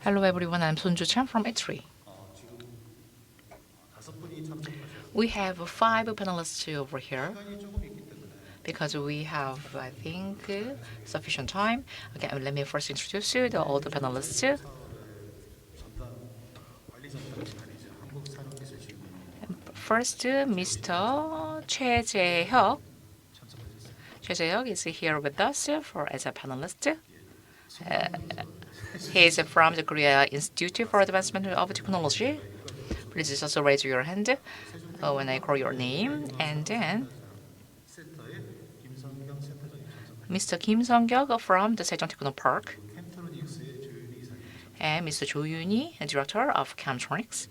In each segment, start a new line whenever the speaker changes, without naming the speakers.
Hello everyone, I'm Sunju Chan from Italy. We have 5 panelists over here because we have, I think, sufficient time. Okay, let me first introduce you to all the panelists. First, Mr. Choi Jae-hyuk. Choi Jae-hyuk is here with us as a panelist. He is from the Korea Institute for Advancement of Technology. Please just raise your hand when I call your name. And then Mr. Kim Sung-kyuk from the Sejong Techno Park. And Mr. Jo Yoon-hee, Director of Chemtronics.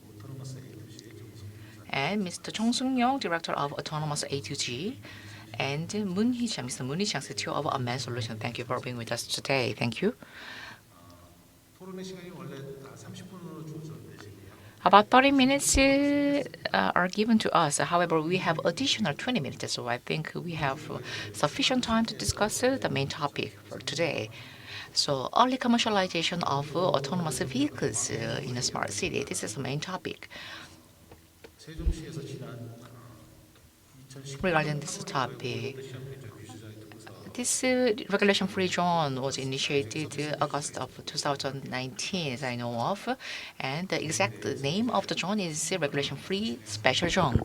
And Mr. Chung Sung-young, Director of Autonomous A2G. And Moon Hee-chang, Mr. Moon Hee-chang, CTO of Unmanned Solution. Thank you for being with us today. Thank you. About 30 minutes are given to us. However, we have additional 20 minutes, so I think we have sufficient time to discuss the main topic for today. So, early commercialization of autonomous vehicles in a smart city. This is the main topic. Regarding this topic, this regulation-free zone was initiated August of 2019, as I know of, and the exact name of the zone is regulation-free special zone.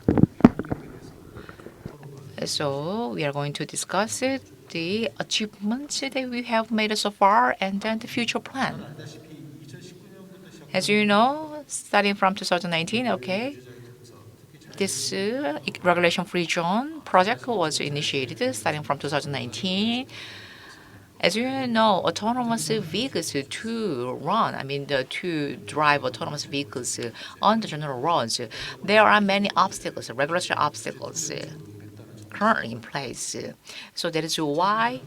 So we are going to discuss the achievements that we have made so far and then the future plan. As you know, starting from 2019, okay, this regulation-free zone project was initiated starting from 2019. As you know, autonomous vehicles to drive autonomous vehicles on the general roads, there are many obstacles, regulatory obstacles currently in place. So that is why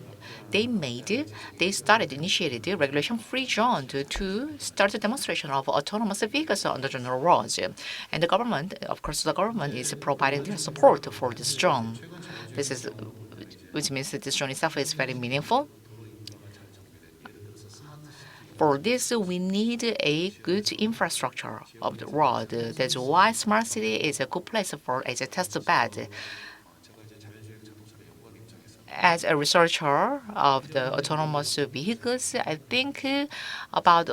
they initiated the regulation-free zone to start the demonstration of autonomous vehicles on the general roads. And the government is providing their support for this zone. Which means that this zone itself is very meaningful. For this, we need a good infrastructure of the road. That's why smart city is a good place as a test bed. As a researcher of the autonomous vehicles, I think in about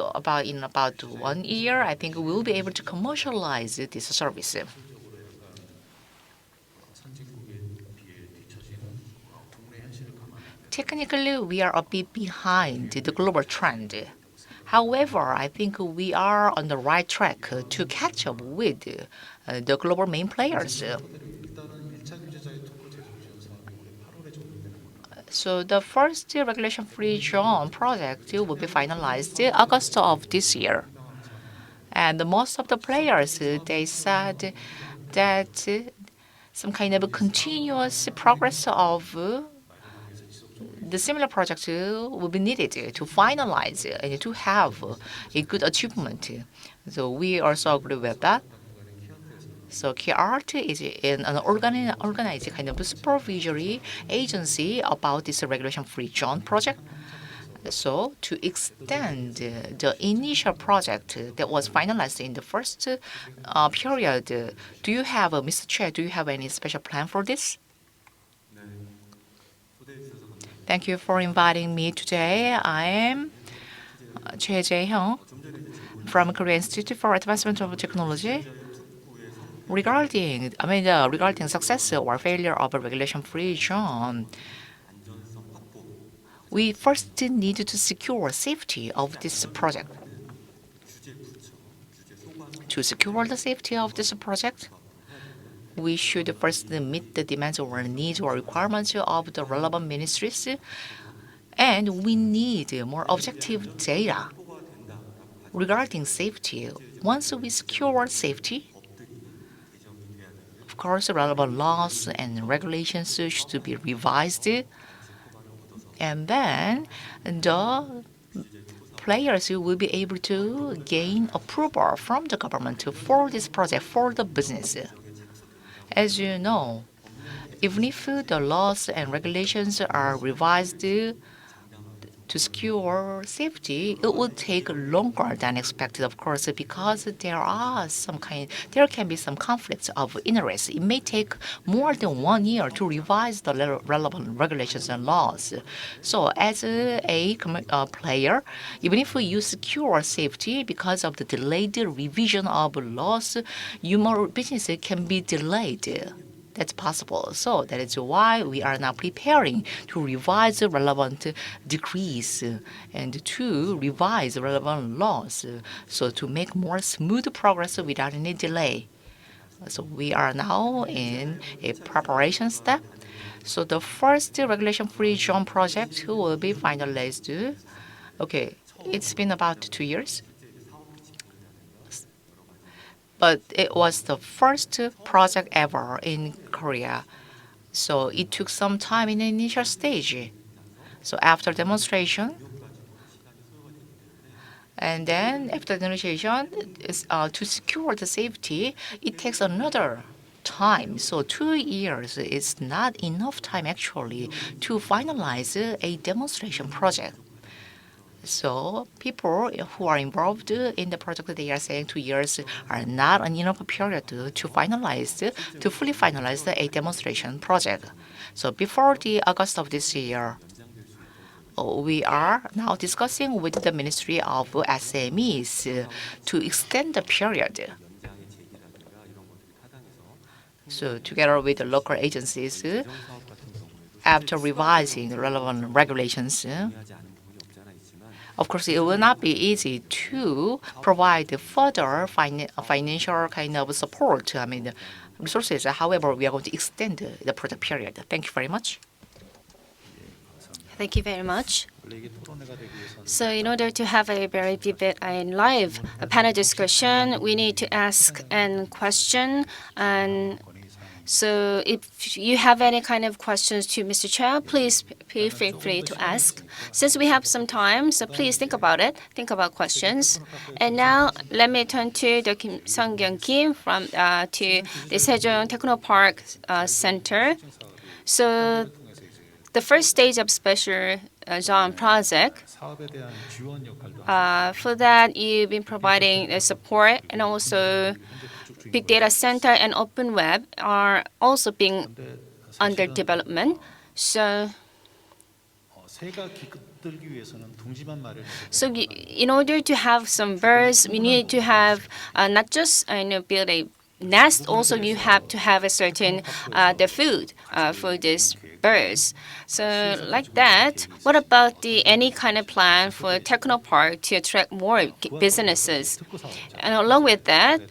1 year, I think we'll be able to commercialize this service. Technically, we are a bit behind the global trend. However, I think we are on the right track to catch up with the global main players. So the first regulation-free zone project will be finalized in August of this year. And most of the players, they said that some kind of continuous progress of the similar project will be needed to finalize and to have a good achievement. So we also agree with that. So KART is an organized kind of supervisory agency about this regulation-free zone project. So to extend the initial project that was finalized in the first period, do you have, Mr. Chair, do you have any special plan for this? Thank you for inviting me today. I am Choi Jae-hyuk from Korea Institute for Advancement of Technology. Regarding success or failure of a regulation-free zone, we first need to secure safety of this project. To secure the safety of this project, we should first meet the demands or needs or requirements of the relevant ministries, and we need more objective data regarding safety. Once we secure safety, of course, relevant laws and regulations should be revised, and then the players will be able to gain approval from the government for this project, for the business. As you know, even if the laws and regulations are revised, to secure safety, it will take longer than expected, of course, because there can be some conflicts of interest. It may take more than 1 year to revise the relevant regulations and laws. So, as a player, even if you secure safety because of the delayed revision of laws, your business can be delayed. That's possible. So that is why we are now preparing to revise the relevant decrees and to revise relevant laws so to make more smooth progress without any delay. So we are now in a preparation step. So the first regulation-free zone project will be finalized. Okay, it's been about 2 years, but it was the first project ever in Korea. So it took some time in the initial stage. So after demonstration, and then after demonstration, to secure the safety, it takes another time. So 2 years is not enough time actually to finalize a demonstration project. So people who are involved in the project, they are saying 2 years are not an enough period to fully finalize a demonstration project. So before the August of this year, we are now discussing with the Ministry of SMEs to extend the period. So together with the local agencies, after revising the relevant regulations, of course, it will not be easy to provide further financial kind of support, resources. However, we are going to extend the project period. Thank you very much.
Thank you very much. So in order to have a very vivid and live panel discussion, we need to ask a question. And so if you have any kind of questions to Mr. Chair, please feel free to ask. Since we have some time, so please think about it. Think about questions. And now let me turn to the Sung-kyung Kim from to the Sejong Technopark Center. So the first stage of special zone project. For that, you've been providing support, and also big data center and open web are also being under development. So in order to have some birds, we need to have not just build a nest. Also, you have to have a certain the food for these birds. So like that, what about any kind of plan for Technopark to attract more businesses? And along with that,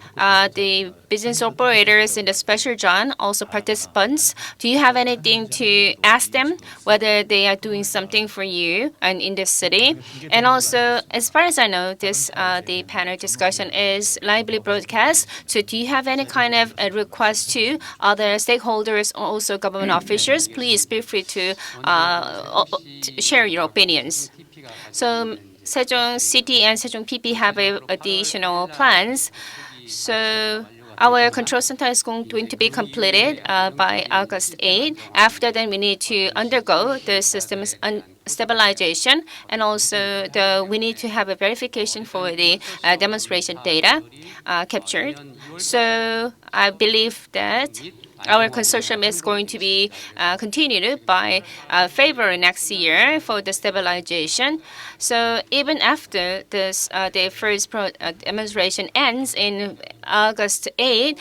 the business operators in the special zone, also participants, do you have anything to ask them whether they are doing something for you and in the city? And also, as far as I know, this the panel discussion is lively broadcast. So do you have any kind of request to other stakeholders or also government officials? Please feel free to share your opinions. So Sejong City and Sejong PP have additional plans. So our control center is going to be completed by August 8. After then, we need to undergo the system's stabilization, and also we need to have a verification for the demonstration data captured. So I believe that our consortium is going to be continued by February next year for the stabilization. So even after this, the first demonstration ends in August 8,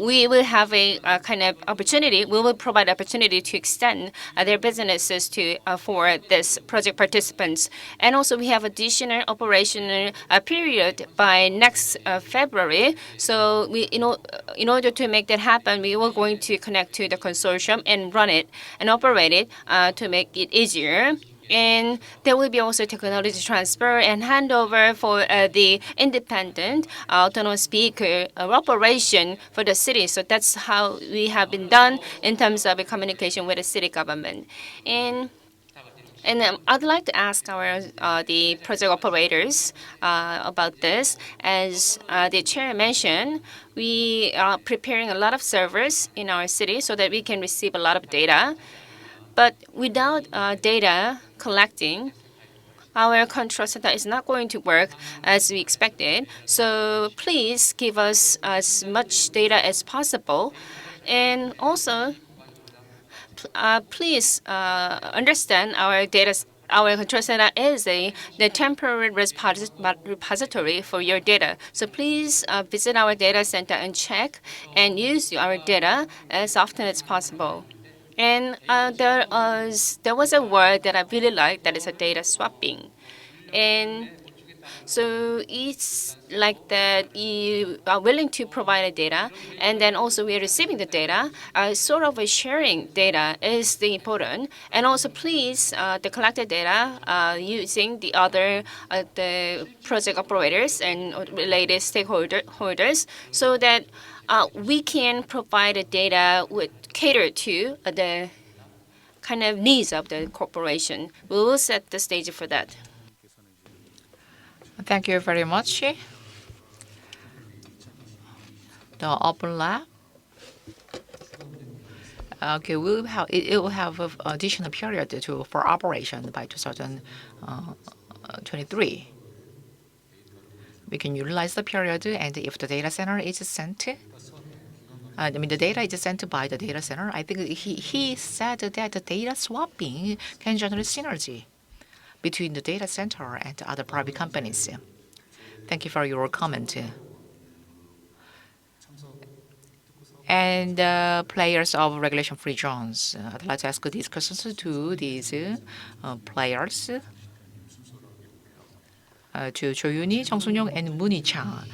we will have a kind of opportunity. We will provide opportunity to extend their businesses to for this project participants. And also we have additional operational period by next February. So in order to make that happen, we were going to connect to the consortium and run it and operate it to make it easier. And there will be also technology transfer and handover for the independent autonomous vehicle operation for the city. So that's how we have been done in terms of communication with the city government. And I'd like to ask our the project operators about this. As the chair mentioned, we are preparing a lot of servers in our city so that we can receive a lot of data. But without data collecting, our control center is not going to work as we expected. So please give us as much data as possible. And also, please understand our control center is the temporary repository for your data. So please visit our data center and check and use our data as often as possible. And there was a word that I really like that is a data swapping. And so it's like that you are willing to provide the data, and then also we are receiving the data. Sort of a sharing data is the important, and also please the collected data using the project operators and related stakeholders, so that we can provide the data with cater to the kind of needs of the corporation. We will set the stage for that.
Thank you very much. The open lab. Okay, it will have an additional period for operation by 2023. We can utilize the period, and if the data center is sent, the data is sent by the data center. I think he said that the data swapping can generate synergy between the data center and other private companies. Thank you for your comment. And players of regulation-free zones. I'd like to ask these questions to these players, to Cho Yoon-hee, Jung Sun-young, and Mooney Chang.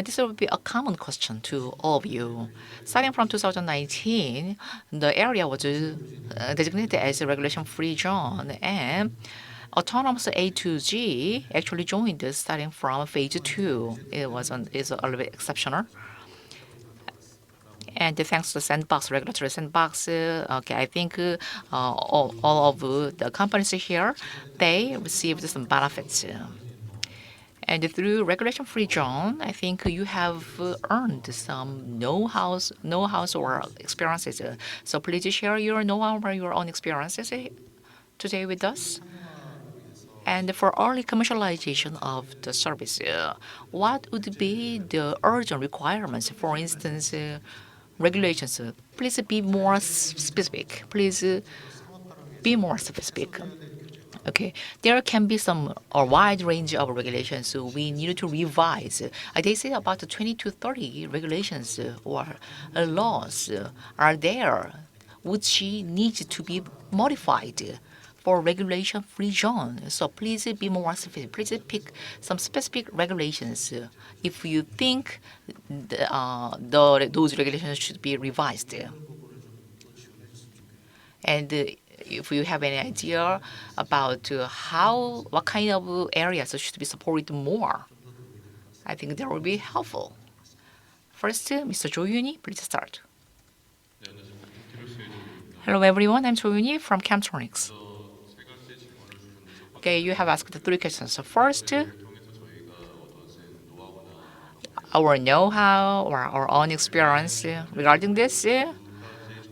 This will be a common question to all of you. Starting from 2019, the area was designated as a regulation-free zone, and autonomous A to G actually joined this starting from phase 2. It's a little bit exceptional. And thanks to sandbox, regulatory sandbox, okay, I think all of the companies here, they received some benefits. And through regulation-free zone, I think you have earned some know-hows or experiences. So please share your know-how or your own experiences today with us. And for early commercialization of the service, what would be the urgent requirements? For instance, regulations. Please be more specific. Please be more specific. Okay, there can be a wide range of regulations we need to revise. They say about 20 to 30 regulations or laws are there, which need to be modified for regulation-free zone. So please be more specific. Please pick some specific regulations if you think those regulations should be revised. And if you have any idea about what kind of areas should be supported more, I think that will be helpful. First, Mr. Jo Yoon-hee, please start. Hello, everyone. I'm Jo Yoon-hee from Camtronics. Okay, you have asked 3 questions. So first, our know-how or our own experience regarding this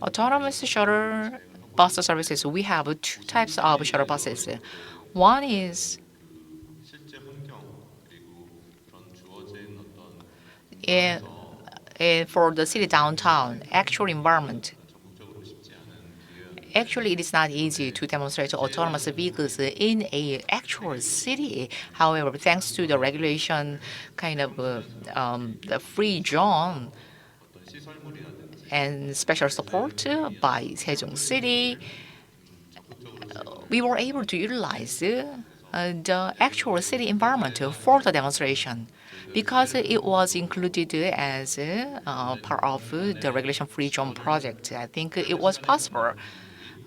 autonomous shuttle bus services. We have 2 types of shuttle buses. One is in, for the city downtown actual environment. Actually, it is not easy to demonstrate autonomous vehicles in a actual city. However, thanks to the regulation, kind of the free zone and special support by Sejong City, we were able to utilize the actual city environment for the demonstration. Because it was included as part of the regulation-free zone project, I think it was possible.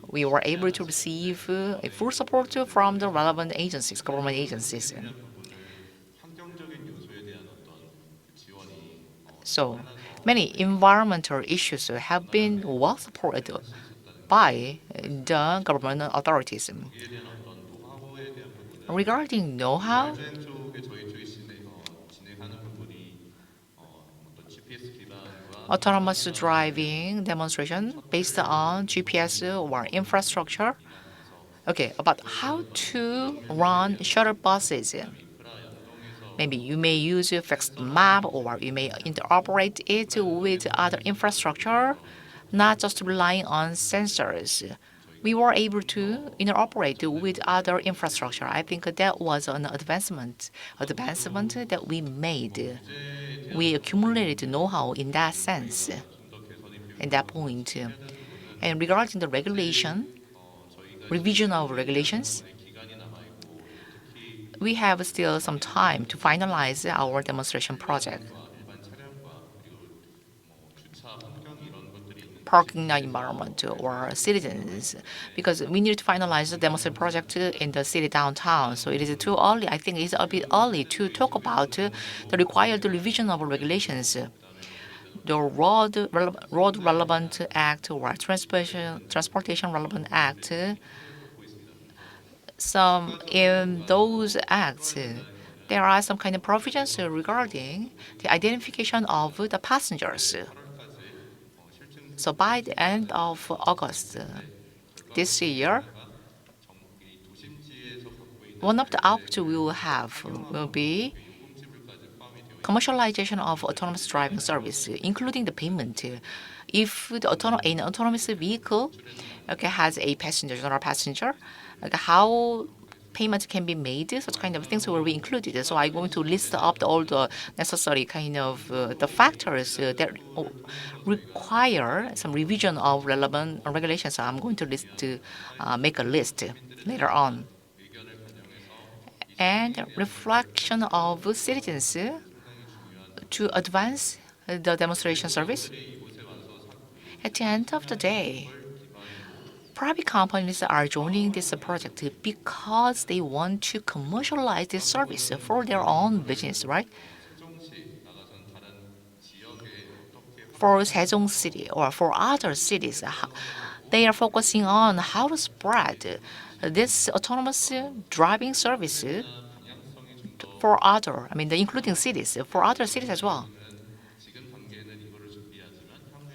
We were able to receive a full support from the relevant agencies, government agencies. So many environmental issues have been well supported by the government authorities. Regarding know-how, autonomous driving demonstration based on GPS or infrastructure, Okay, about how to run shuttle buses. Maybe you may use a fixed map or you may interoperate it with other infrastructure, not just relying on sensors. We were able to interoperate with other infrastructure. I think that was an advancement that we made. We accumulated know-how in that sense, in that point. And regarding the regulation, revision of regulations, we have still some time to finalize our demonstration project. Parking environment or citizens, because we need to finalize the demonstration project in the city downtown. So it is too early. I think it's a bit early to talk about the required revision of regulations. The Road Relevant Act or Transportation Relevant Act, some in those acts, there are some kind of provisions regarding the identification of the passengers. So by the end of August this year, one of the outputs we will have will be commercialization of autonomous driving service, including the payment. If an autonomous vehicle has a passenger, general passenger, how payment can be made, such kind of things will be included. So I'm going to list up all the necessary kind of the factors that require some revision of relevant regulations. So I'm going to make a list later on. And reflection of citizens to advance the demonstration service. At the end of the day, private companies are joining this project because they want to commercialize this service for their own business, right? For Sejong City or for other cities, they are focusing on how to spread this autonomous driving service for other, including cities, for other cities as well.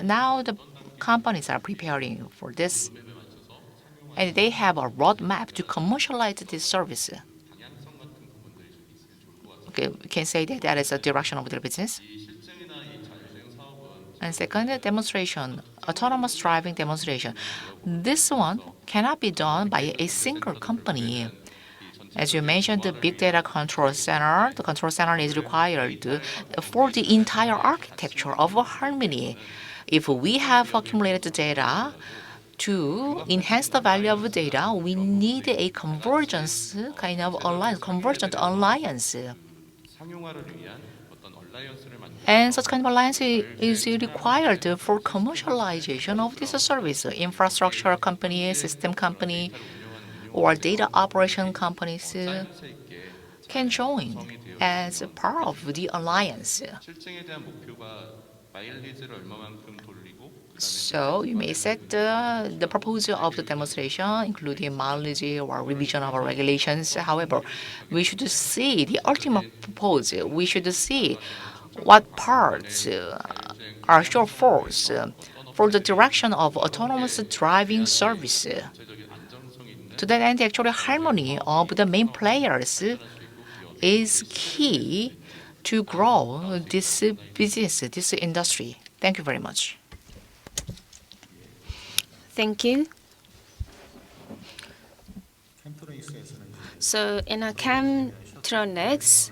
Now the companies are preparing for this, and they have a roadmap to commercialize this service. Okay, we can say that that is a direction of their business. And second, demonstration, autonomous driving demonstration. This one cannot be done by a single company. As you mentioned, the big data control center, the control center is required for the entire architecture of harmony. If we have accumulated data to enhance the value of the data, we need a convergence kind of alliance, convergent alliance. And such kind of alliance is required for commercialization of this service. Infrastructure company, system company, or data operation companies can join as part of the alliance. So you may set the proposal of the demonstration, including mileage or revision of our regulations. However, we should see the ultimate proposal. We should see what parts are shortfalls for the direction of autonomous driving service. To that end, actually, harmony of the main players is key to grow this business, this industry. Thank you very much.
Thank you. So in a Camtronics,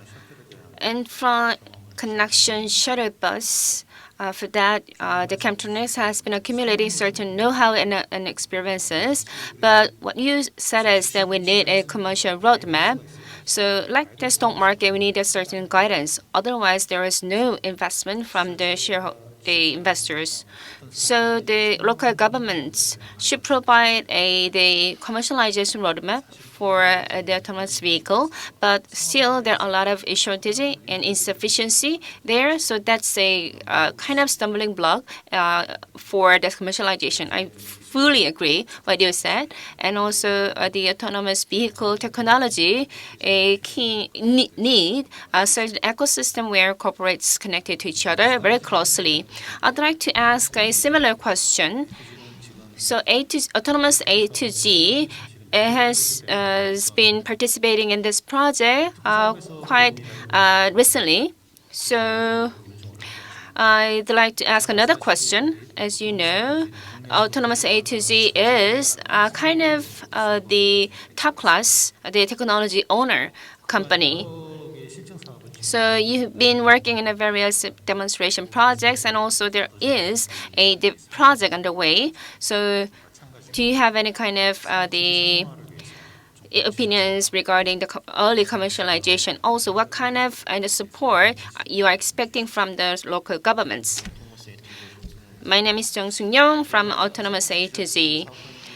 in-front connection shuttle bus, for that, the Camtronics has been accumulating certain know-how and experiences. But what you said is that we need a commercial roadmap. So like the stock market, we need a certain guidance. Otherwise, there is no investment from the investors. So the local governments should provide the commercialization roadmap for the autonomous vehicle, but still there are a lot of shortage and insufficiency there. So that's a kind of stumbling block for the commercialization. I fully agree what you said, and also the autonomous vehicle technology need a certain ecosystem where corporates connected to each other very closely. I'd like to ask a similar question. So autonomous A to G it has been participating in this project quite recently. So I'd like to ask another question. As you know, Autonomous A to Z is kind of the top class, the technology owner company. So you've been working in a various demonstration projects, and also there is a project underway. So do you have any kind of the opinions regarding the early commercialization? Also, what kind of support you are expecting from the local governments? My name is Jung Sung Young from Autonomous A to Z.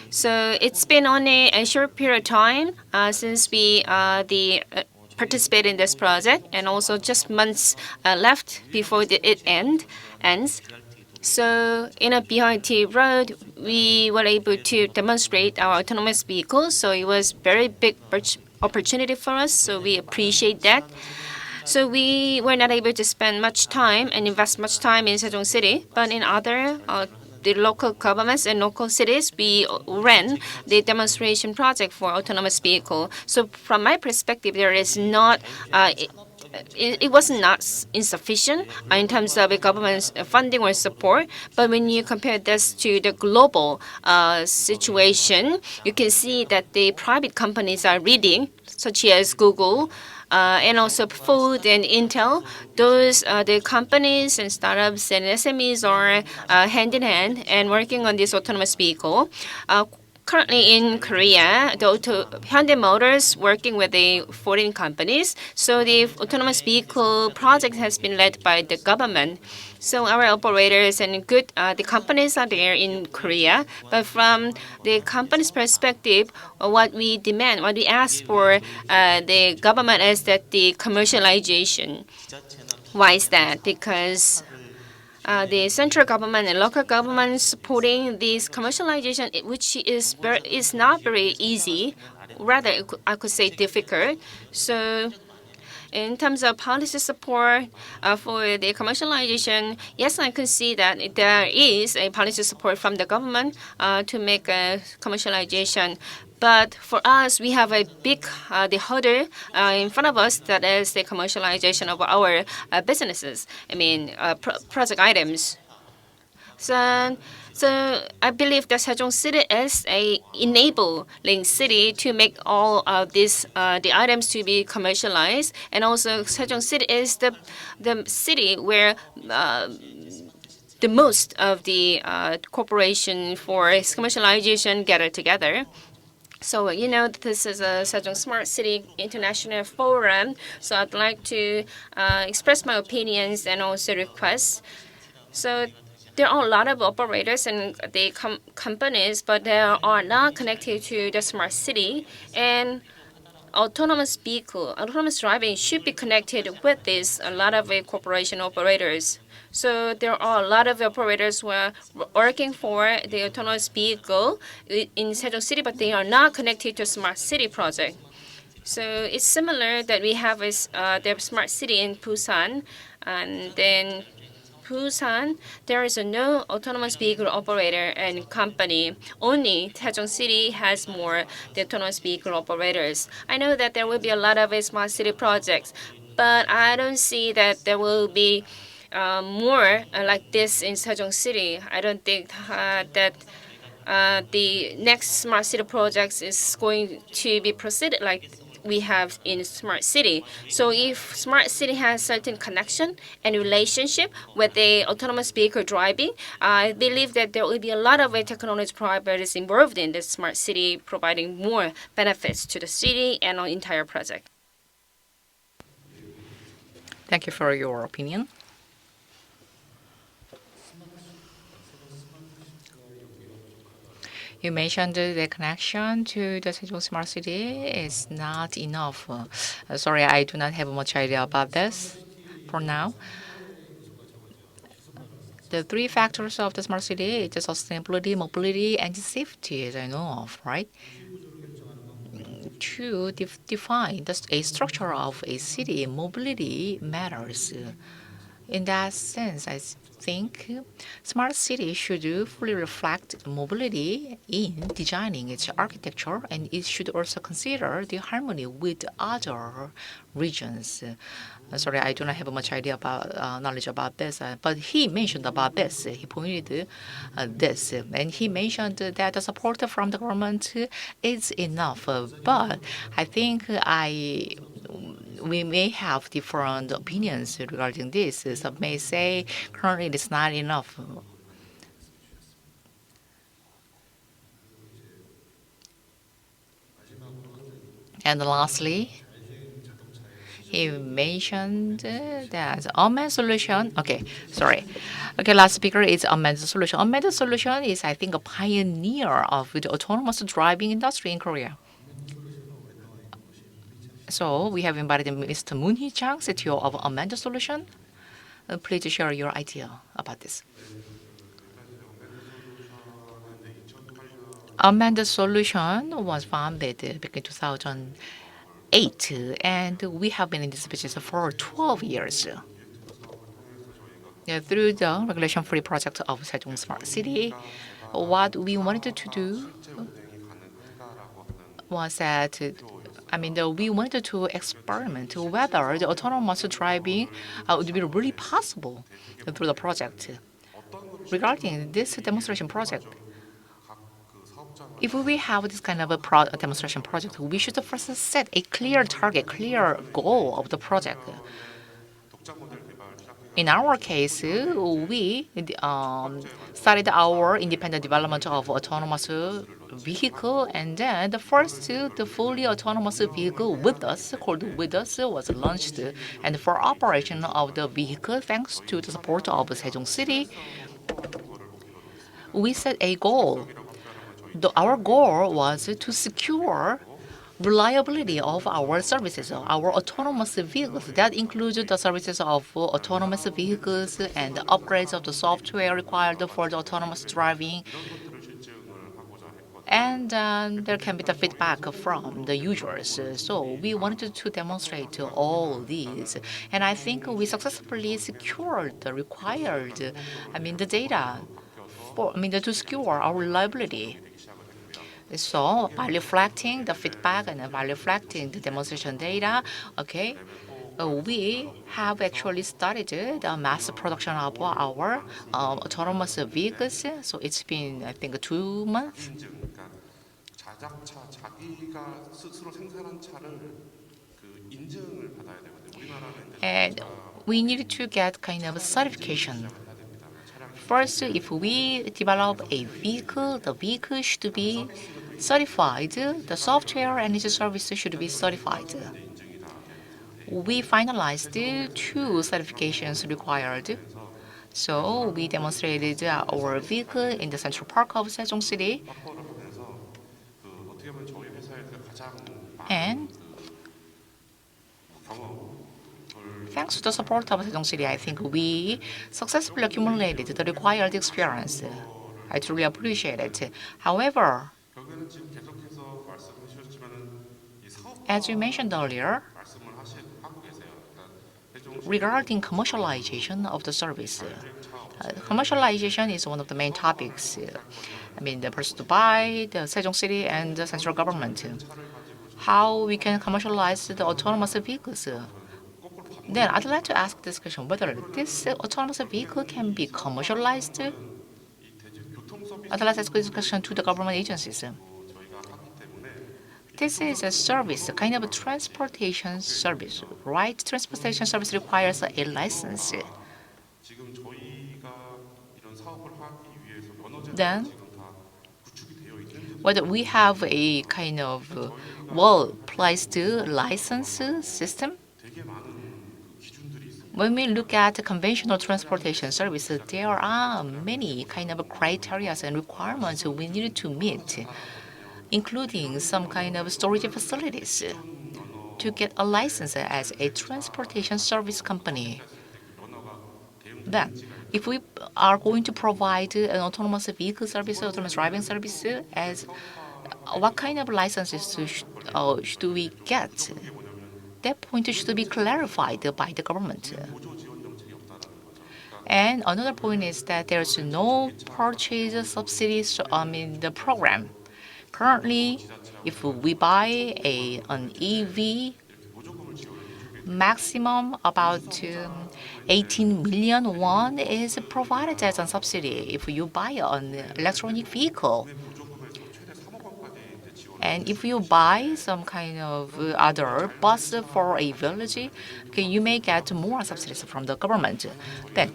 So it's been only a short period of time since we participate in this project, and also just months left before it ends. So in a BRT road, we were able to demonstrate our autonomous vehicles. So it was very big opportunity for us. So we appreciate that. So we were not able to spend much time and invest much time in Sejong City, but in other the local governments and local cities, we ran the demonstration project for autonomous vehicle. So from my perspective, there is not. It was not insufficient in terms of the government's funding or support. But when you compare this to the global situation, you can see that the private companies are leading, such as Google, and also Food and Intel. Those the companies and startups and SMEs are hand in hand and working on this autonomous vehicle. Currently in Korea, Hyundai Motors working with the foreign companies. So the autonomous vehicle project has been led by the government. So our operators and the companies are there in Korea. But from the company's perspective, what we demand, what we ask for the government is that the commercialization. Why is that? Because the central government and local government supporting this commercialization, which is not very easy, rather I could say difficult. So in terms of policy support for the commercialization, yes, I can see that there is a policy support from the government to make a commercialization. But for us, we have a big the hurdle in front of us, that is the commercialization of our businesses. I mean, project items. So, so I believe that Sejong City is a enabling city to make all of these the items to be commercialized, and also Sejong City is the city where the most of the corporation for commercialization gather together. So you know this is a Sejong Smart City International Forum. So I'd like to express my opinions and also requests. So there are a lot of operators and the companies, but they are not connected to the smart city. And autonomous driving should be connected with this. A lot of corporation operators. So there are a lot of operators who are working for the autonomous vehicle in Sejong City, but they are not connected to smart city project. So it's similar that we have the smart city in Busan, and then Busan, there is no autonomous vehicle operator and company. Only Daejeon City has more the autonomous vehicle operators. I know that there will be a lot of smart city projects, but I don't see that there will be more like this in Sejong City. I don't think that the next smart city projects is going to be proceeded like we have in smart city. So if smart city has certain connection and relationship with the autonomous vehicle driving, I believe that there will be a lot of technology providers involved in the smart city, providing more benefits to the city and our entire project.
Thank you for your opinion. You mentioned the connection to the Sejong Smart City is not enough. Sorry, I do not have much idea about this for now. The three factors of the smart city is the sustainability, mobility, and safety, as I know of, right? To define a structure of a city, mobility matters. In that sense, I think smart city should fully reflect mobility in designing its architecture, and it should also consider the harmony with other regions. Sorry, I do not have much idea about knowledge about this, but he mentioned about this. He pointed this, and he mentioned that the support from the government is enough. But I think we may have different opinions regarding this. Some may say currently it is not enough. And lastly, he mentioned that unmanned solution. Okay, sorry. Okay, last speaker is unmanned solution. Unmanned solution is, I think, a pioneer of the autonomous driving industry in Korea. So we have invited Mr. Moon Hee Chang, CTO of Unmanned Solution. Please share your idea about this. Unmanned Solution was founded back in 2008, and we have been in this business for 12 years. Through the regulation-free project of Sejong Smart City, what we wanted to do was that, we wanted to experiment whether the autonomous driving would be really possible through the project. Regarding this demonstration project, if we have this kind of a demonstration project, we should first set a clear target, clear goal of the project. In our case, we started our independent development of autonomous vehicle, and then the first the fully autonomous vehicle with us, called with us, was launched. And for operation of the vehicle, thanks to the support of Sejong City, we set a goal. Our goal was to secure reliability of our services, our autonomous vehicles. That includes the services of autonomous vehicles and the upgrades of the software required for the autonomous driving. And there can be the feedback from the users. So we wanted to demonstrate all these. And I think we successfully secured the required, the data to secure our reliability. So by reflecting the feedback and by reflecting the demonstration data, okay, we have actually started the mass production of our autonomous vehicles. So it's been, I think, 2 months. And we need to get kind of certification. First, if we develop a vehicle, the vehicle should be certified. The software and its services should be certified. We finalized 2 certifications required. So we demonstrated our vehicle in the Central Park of Sejong City. And thanks to the support of Sejong City, I think we successfully accumulated the required experience. I truly appreciate it. However, as you mentioned earlier, regarding commercialization of the service, commercialization is one of the main topics. The person to buy, the Sejong City, and the central government. How we can commercialize the autonomous vehicles. Then I'd like to ask this question, whether this autonomous vehicle can be commercialized. I'd like to ask this question to the government agencies. This is a service, a kind of a transportation service, right? Transportation service requires a license. Then, whether we have a kind of well-placed license system. When we look at conventional transportation services, there are many kind of criteria and requirements we need to meet, including some kind of storage facilities to get a license as a transportation service company. Then, if we are going to provide an autonomous vehicle service, autonomous driving service, as what kind of licenses should we get? That point should be clarified by the government. And another point is that there's no purchase subsidies, the program. Currently, if we buy an EV, maximum about 18 million won is provided as a subsidy if you buy an electronic vehicle. And if you buy some kind of other bus for a village, okay, you may get more subsidies from the government. Then,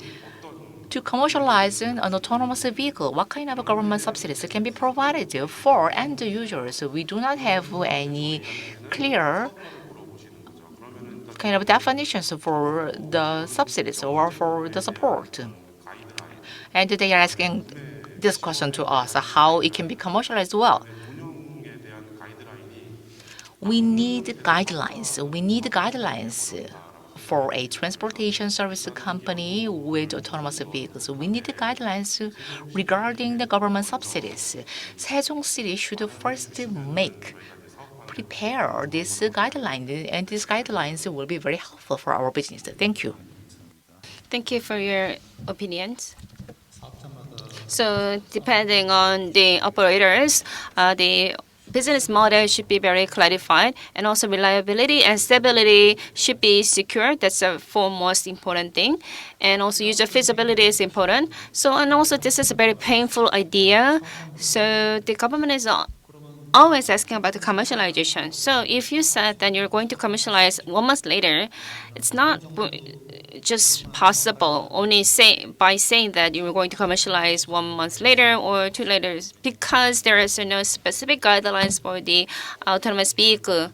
to commercialize an autonomous vehicle, what kind of government subsidies can be provided for end users? We do not have any clear kind of definitions for the subsidies or for the support. And they are asking this question to us, how it can be commercialized well. We need guidelines. We need guidelines for a transportation service company with autonomous vehicles. We need guidelines regarding the government subsidies. Sejong City should first prepare this guideline, and these guidelines will be very helpful for our business. Thank you.
Thank you for your opinions. So depending on the operators, the business model should be very clarified, and also reliability and stability should be secured. That's the foremost important thing. And also user feasibility is important. So, and also this is a very painful idea. So the government is always asking about the commercialization. So if you said that you're going to commercialize 1 month later, it's not just possible only by saying that you were going to commercialize 1 month later or 2 later, because there is no specific guidelines for the autonomous vehicle.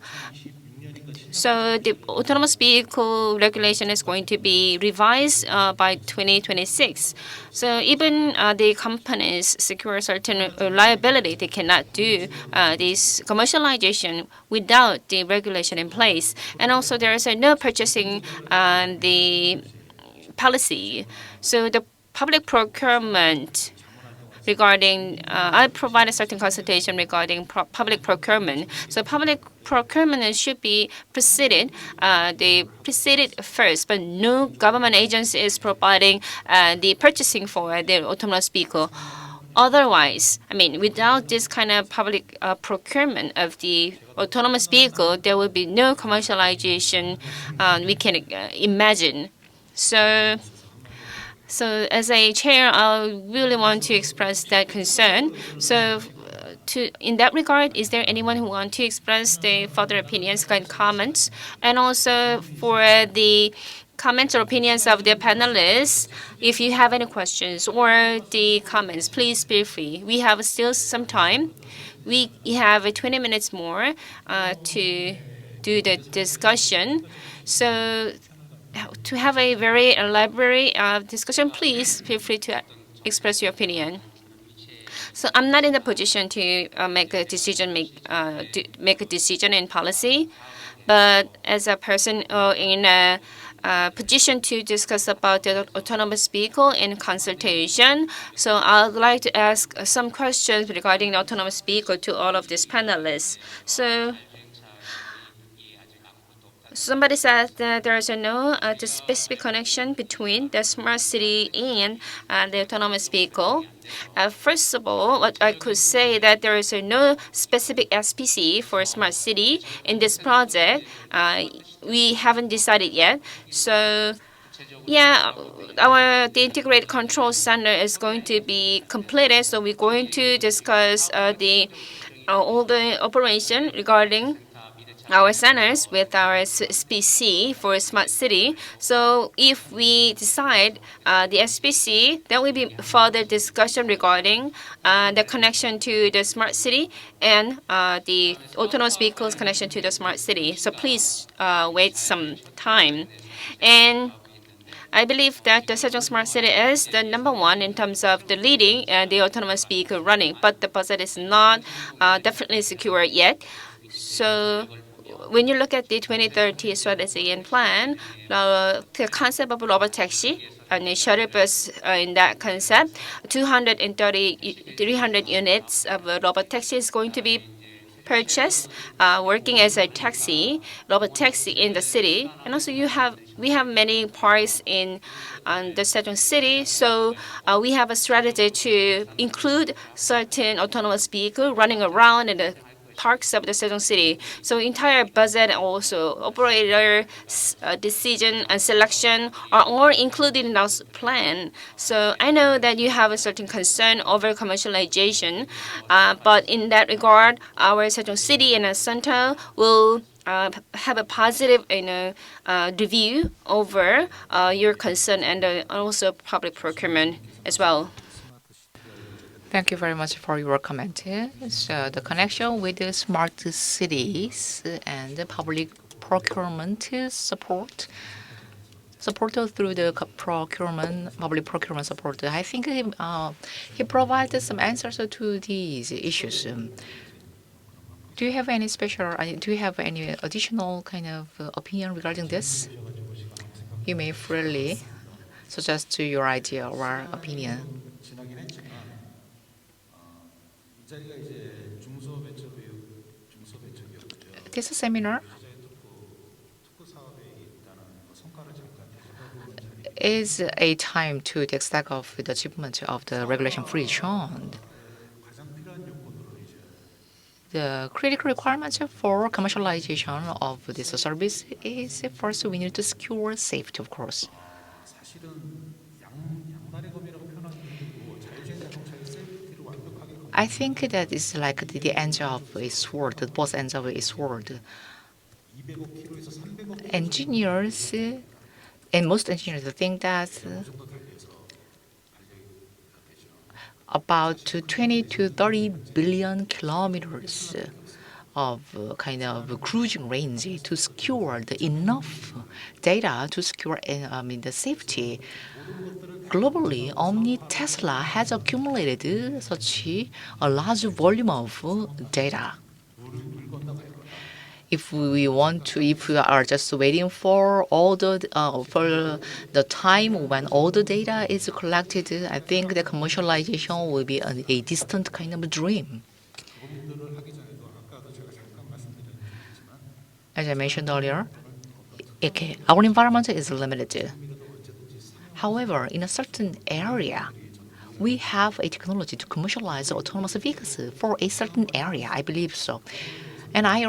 So the autonomous vehicle regulation is going to be revised by 2026. So even the companies secure certain liability, they cannot do this commercialization without the regulation in place. And also there is no purchasing the policy. So the public procurement regarding, I provide a certain consultation regarding public procurement. So public procurement should be preceded. They preceded first, but no government agency is providing the purchasing for the autonomous vehicle. Otherwise, without this kind of public procurement of the autonomous vehicle, there will be no commercialization we can imagine. So as a chair, I really want to express that concern. So in that regard, is there anyone who wants to express the further opinions and comments? And also for the comments or opinions of the panelists, if you have any questions or the comments, please feel free. We have still some time. We have 20 minutes more to do the discussion. So to have a very elaborate discussion, please feel free to express your opinion. So I'm not in the position to make a decision in policy, but as a person in a position to discuss about the autonomous vehicle in consultation. So I would like to ask some questions regarding the autonomous vehicle to all of these panelists. So somebody said that there is no the specific connection between the smart city and the autonomous vehicle. First of all, what I could say that there is no specific SPC for smart city in this project. We haven't decided yet. So yeah, the integrated control center is going to be completed. So we're going to discuss all the operation regarding our centers with our SPC for smart city. So if we decide the SPC, there will be further discussion regarding the connection to the smart city and the autonomous vehicles connection to the smart city. So please wait some time. And I believe that the Sejong Smart City is the #1 in terms of the leading the autonomous vehicle running, but the budget is not definitely secure yet. So when you look at the 2030 strategy and plan, the concept of robot taxi and a shuttle bus in that concept, 300 units of robot taxi is going to be purchase, working as a taxi, robot taxi in the city, and also we have many parks in the Sejong city. So we have a strategy to include certain autonomous vehicle running around in the parks of the Sejong City. So entire budget and also operator decision and selection are all included in our plan. So I know that you have a certain concern over commercialization, but in that regard, our Sejong City and Santa will have a positive review over your concern and also public procurement as well.
Thank you very much for your comment. So the connection with the smart cities and the public procurement support through the public procurement support. I think he provided some answers to these issues. Do you have any do you have any additional kind of opinion regarding this? You may freely suggest your idea or opinion. This seminar is a time to take stock of the achievement of the regulation-free zone. The critical requirements for commercialization of this service is first we need to secure safety, of course. I think that it's like the end of a sword, the both ends of a sword. Engineers and most engineers think that about 20 to 30 billion kilometers of kind of cruising range to secure the enough data to secure the safety. Globally, only Tesla has accumulated such a large volume of data. If we are just waiting for for the time when all the data is collected, I think the commercialization will be a distant kind of dream. As I mentioned earlier, okay, our environment is limited. However, in a certain area, we have a technology to commercialize autonomous vehicles for a certain area. I believe so. And I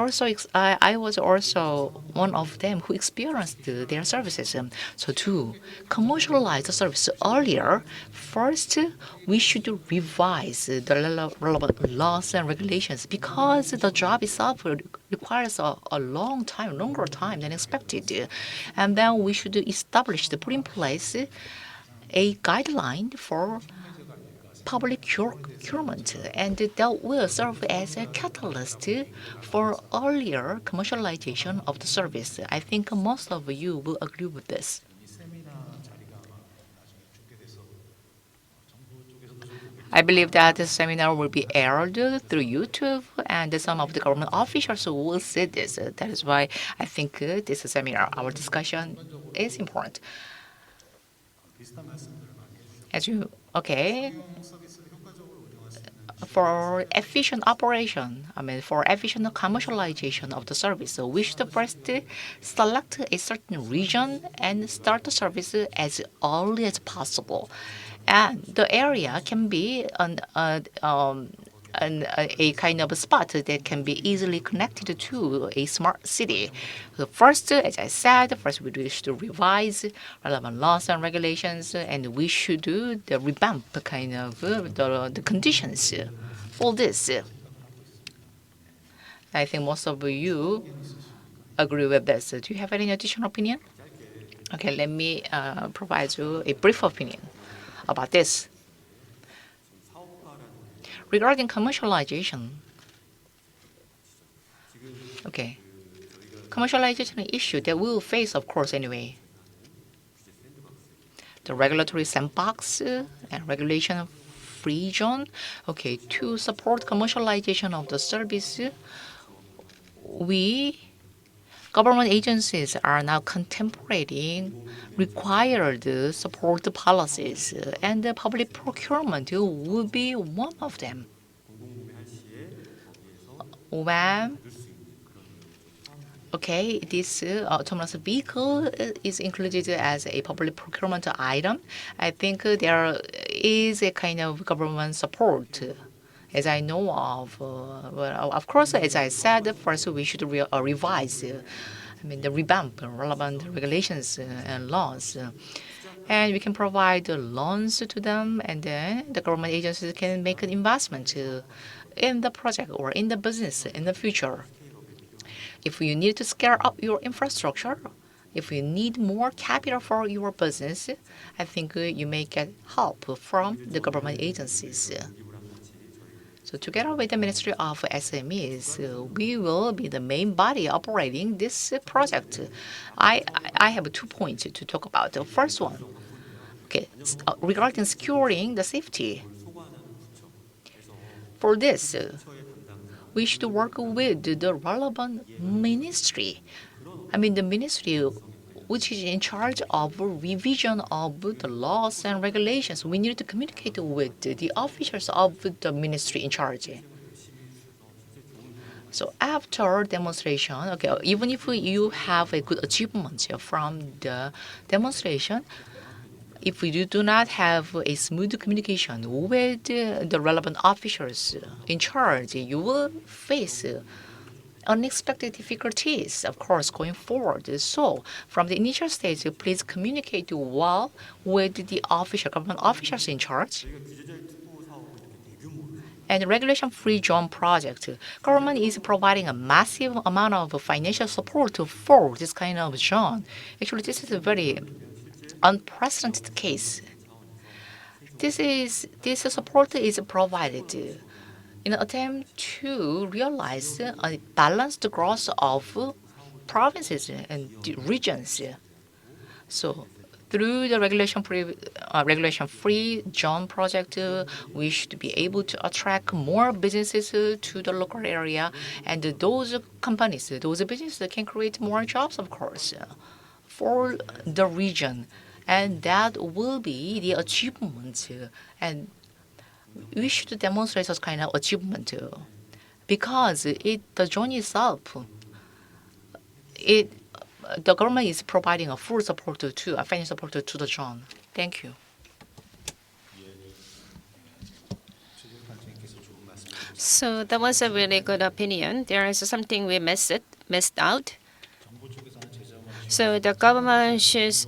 was also one of them who experienced their services. So to commercialize the service earlier, first we should revise the relevant laws and regulations because the job itself requires a longer time than expected. And then we should put in place a guideline for public procurement, and that will serve as a catalyst for earlier commercialization of the service. I think most of you will agree with this. I believe that the seminar will be aired through YouTube, and some of the government officials will see this. That is why I think this seminar, our discussion, is important. Okay, for efficient operation, for efficient commercialization of the service, so we should first select a certain region and start the service as early as possible. And the area can be a kind of a spot that can be easily connected to a smart city. So first, as I said, first we should revise relevant laws and regulations, and we should do the revamp kind of the conditions for this. I think most of you agree with this. Do you have any additional opinion? Okay, let me provide you a brief opinion about this. Regarding commercialization, okay, commercialization issue that we will face, of course, anyway. The regulatory sandbox and regulation free zone. Okay, to support commercialization of the service, government agencies are now contemplating required support policies, and the public procurement will be one of them. when this autonomous vehicle is included as a public procurement item, I think there is a kind of government support. As I know of, well, of course, as I said, first we should revise, the revamp relevant regulations and laws. And we can provide loans to them, and then the government agencies can make an investment in the project or in the business in the future. If you need to scale up your infrastructure, if you need more capital for your business, I think you may get help from the government agencies. So together with the Ministry of SMEs, we will be the main body operating this project. I have 2 points to talk about. The first one, regarding securing the safety. For this, we should work with the relevant ministry. The ministry which is in charge of revision of the laws and regulations. We need to communicate with the officials of the ministry in charge. So after demonstration, even if you have a good achievement from the demonstration, if you do not have a smooth communication with the relevant officers in charge, you will face unexpected difficulties, of course, going forward. So from the initial stage, please communicate well with the government officials in charge. And regulation-free zone project, government is providing a massive amount of financial support for this kind of zone. Actually, this is a very unprecedented case. This support is provided in an attempt to realize a balanced growth of provinces and regions. So through the regulation-free zone project, we should be able to attract more businesses to the local area, and those companies, those businesses can create more jobs, of course, for the region. And that will be the achievement. And we should demonstrate such kind of achievement because the zone itself, the government is providing a full support to financial support to the zone. Thank you.
So that was a really good opinion. There is something we missed out. So the government should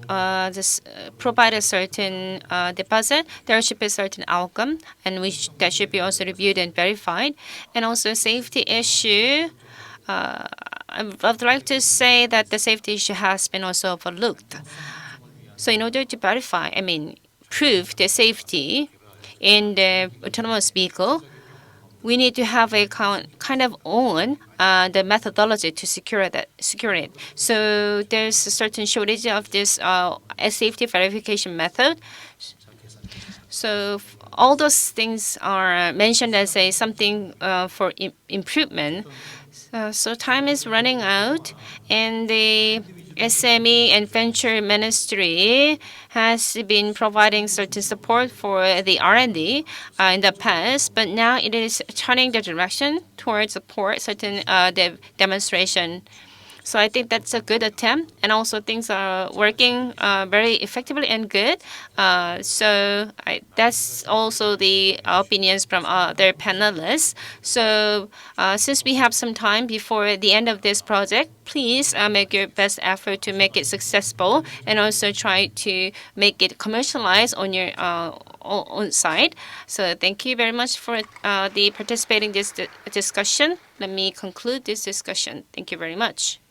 provide a certain deposit. There should be a certain outcome, and that should be also reviewed and verified. And also safety issue. I'd like to say that the safety issue has been also overlooked. So in order to prove the safety in the autonomous vehicle, we need to have a kind of own the methodology to secure it. So there's a certain shortage of this a safety verification method. So all those things are mentioned as something for improvement. So time is running out, and the SME and Venture Ministry has been providing certain support for the R&D in the past, but now it is turning the direction towards support certain demonstration. So I think that's a good attempt, and also things are working very effectively and good. That's also the opinions from other panelists. So since we have some time before the end of this project, please make your best effort to make it successful, and also try to make it commercialized on your own side. So thank you very much for the participating in this discussion. Let me conclude this discussion. Thank you very much.